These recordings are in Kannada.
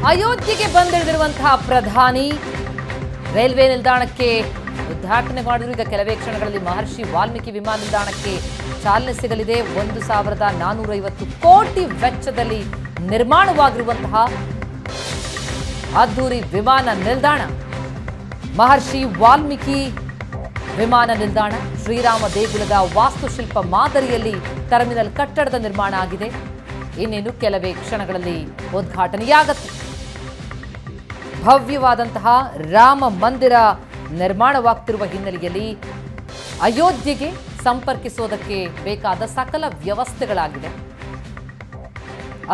ಅಯೋಧ್ಯೆಗೆ ಬಂದಿಳಿದಿರುವಂತಹ ಪ್ರಧಾನಿ ರೈಲ್ವೆ ನಿಲ್ದಾಣಕ್ಕೆ ಉದ್ಘಾಟನೆ ಮಾಡಿದ್ರು. ಈಗ ಕೆಲವೇ ಕ್ಷಣಗಳಲ್ಲಿ ಮಹರ್ಷಿ ವಾಲ್ಮೀಕಿ ವಿಮಾನ ನಿಲ್ದಾಣಕ್ಕೆ ಚಾಲನೆ ಸಿಗಲಿದೆ. 1450 ಕೋಟಿ ವೆಚ್ಚದಲ್ಲಿ ನಿರ್ಮಾಣವಾಗಿರುವಂತಹ ಅದ್ದೂರಿ ವಿಮಾನ ನಿಲ್ದಾಣ ಮಹರ್ಷಿ ವಾಲ್ಮೀಕಿ ವಿಮಾನ ನಿಲ್ದಾಣ ಶ್ರೀರಾಮ ದೇಗುಲದ ವಾಸ್ತುಶಿಲ್ಪ ಮಾದರಿಯಲ್ಲಿ ಟರ್ಮಿನಲ್ ಕಟ್ಟಡದ ನಿರ್ಮಾಣ ಆಗಿದೆ. ಇನ್ನೇನು ಕೆಲವೇ ಕ್ಷಣಗಳಲ್ಲಿ ಉದ್ಘಾಟನೆಯಾಗುತ್ತೆ. ಭವ್ಯವಾದಂತಹ ರಾಮ ಮಂದಿರ ನಿರ್ಮಾಣವಾಗ್ತಿರುವ ಹಿನ್ನೆಲೆಯಲ್ಲಿ ಅಯೋಧ್ಯೆಗೆ ಸಂಪರ್ಕಿಸೋದಕ್ಕೆ ಬೇಕಾದ ಸಕಲ ವ್ಯವಸ್ಥೆಗಳಾಗಿದೆ.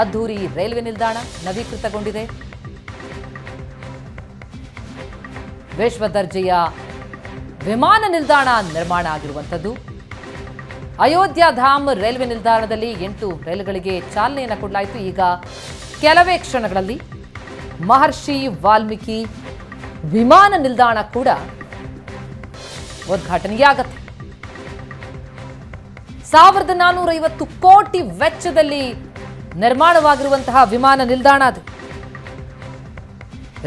ಅದ್ದೂರಿ ರೈಲ್ವೆ ನಿಲ್ದಾಣ ನವೀಕೃತಗೊಂಡಿದೆ. ವಿಶ್ವ ದರ್ಜೆಯ ವಿಮಾನ ನಿಲ್ದಾಣ ನಿರ್ಮಾಣ ಆಗಿರುವಂಥದ್ದು. ಅಯೋಧ್ಯ ಧಾಮ್ ರೈಲ್ವೆ ನಿಲ್ದಾಣದಲ್ಲಿ 8 ರೈಲುಗಳಿಗೆ ಚಾಲನೆಯನ್ನು ಕೊಡಲಾಯಿತು. ಈಗ ಕೆಲವೇ ಕ್ಷಣಗಳಲ್ಲಿ ಮಹರ್ಷಿ ವಾಲ್ಮೀಕಿ ವಿಮಾನ ನಿಲ್ದಾಣ ಕೂಡ ಉದ್ಘಾಟನೆಯಾಗತ್ತೆ. 1450 ಕೋಟಿ ವೆಚ್ಚದಲ್ಲಿ ನಿರ್ಮಾಣವಾಗಿರುವಂತಹ ವಿಮಾನ ನಿಲ್ದಾಣ ಅದು.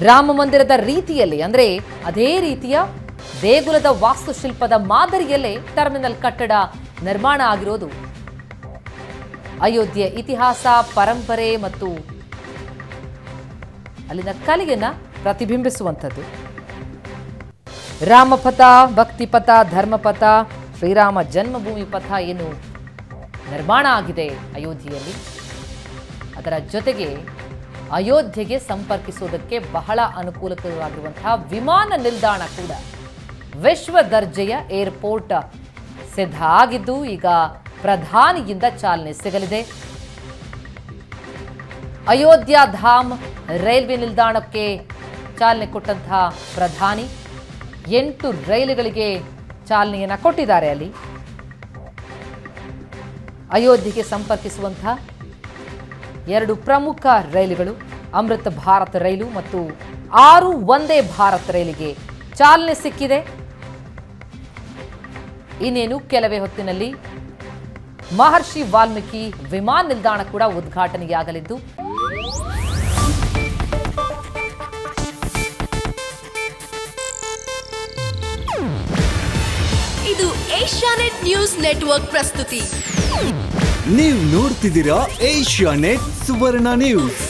ರಾಮ ಮಂದಿರದ ರೀತಿಯಲ್ಲಿ ಅಂದ್ರೆ ಅದೇ ರೀತಿಯ ದೇಗುಲದ ವಾಸ್ತುಶಿಲ್ಪದ ಮಾದರಿಯಲ್ಲೇ ಟರ್ಮಿನಲ್ ಕಟ್ಟಡ ನಿರ್ಮಾಣ ಆಗಿರೋದು ಅಯೋಧ್ಯೆ ಇತಿಹಾಸ, ಪರಂಪರೆ ಮತ್ತು ಅಲ್ಲಿನ ಕಲೆಯನ್ನ ಪ್ರತಿಬಿಂಬಿಸುವಂಥದ್ದು. ರಾಮಪಥ, ಭಕ್ತಿಪಥ, ಧರ್ಮಪಥ, ಶ್ರೀರಾಮ ಜನ್ಮಭೂಮಿ ಪಥ ಏನು ನಿರ್ಮಾಣ ಆಗಿದೆ ಅಯೋಧ್ಯೆಯಲ್ಲಿ, ಅದರ ಜೊತೆಗೆ ಅಯೋಧ್ಯೆಗೆ ಸಂಪರ್ಕಿಸುವುದಕ್ಕೆ ಬಹಳ ಅನುಕೂಲಕರವಾಗಿರುವಂತಹ ವಿಮಾನ ನಿಲ್ದಾಣ ಕೂಡ ವಿಶ್ವ ದರ್ಜೆಯ ಏರ್ಪೋರ್ಟ್ ಸಿದ್ಧ ಆಗಿದ್ದು ಈಗ ಪ್ರಧಾನಿಯಿಂದ ಚಾಲನೆ ಸಿಗಲಿದೆ. ಅಯೋಧ್ಯ ಧಾಮ್ ರೈಲ್ವೆ ನಿಲ್ದಾಣಕ್ಕೆ ಚಾಲನೆ ಕೊಟ್ಟಂತಹ ಪ್ರಧಾನಿ 8 ರೈಲುಗಳಿಗೆ ಚಾಲನೆಯನ್ನು ಕೊಟ್ಟಿದ್ದಾರೆ. ಅಲ್ಲಿ ಅಯೋಧ್ಯೆಗೆ ಸಂಪರ್ಕಿಸುವಂತಹ 2 ಪ್ರಮುಖ ರೈಲುಗಳು, ಅಮೃತ್ ಭಾರತ್ ರೈಲು ಮತ್ತು 6 ವಂದೇ ಭಾರತ್ ರೈಲಿಗೆ ಚಾಲನೆ ಸಿಕ್ಕಿದೆ. ಇನ್ನೇನು ಕೆಲವೇ ಹೊತ್ತಿನಲ್ಲಿ ಮಹರ್ಷಿ ವಾಲ್ಮೀಕಿ ವಿಮಾನ ನಿಲ್ದಾಣ ಕೂಡ ಉದ್ಘಾಟನೆಯಾಗಲಿದ್ದು ಇದು ಏಷ್ಯಾನೆಟ್ ನ್ಯೂಸ್ ನೆಟ್ವರ್ಕ್ ಪ್ರಸ್ತುತಿ. ನೀವು ನೋಡ್ತಿದ್ದೀರಾ ಏಷ್ಯಾನೆಟ್ ಸುವರ್ಣ ನ್ಯೂಸ್.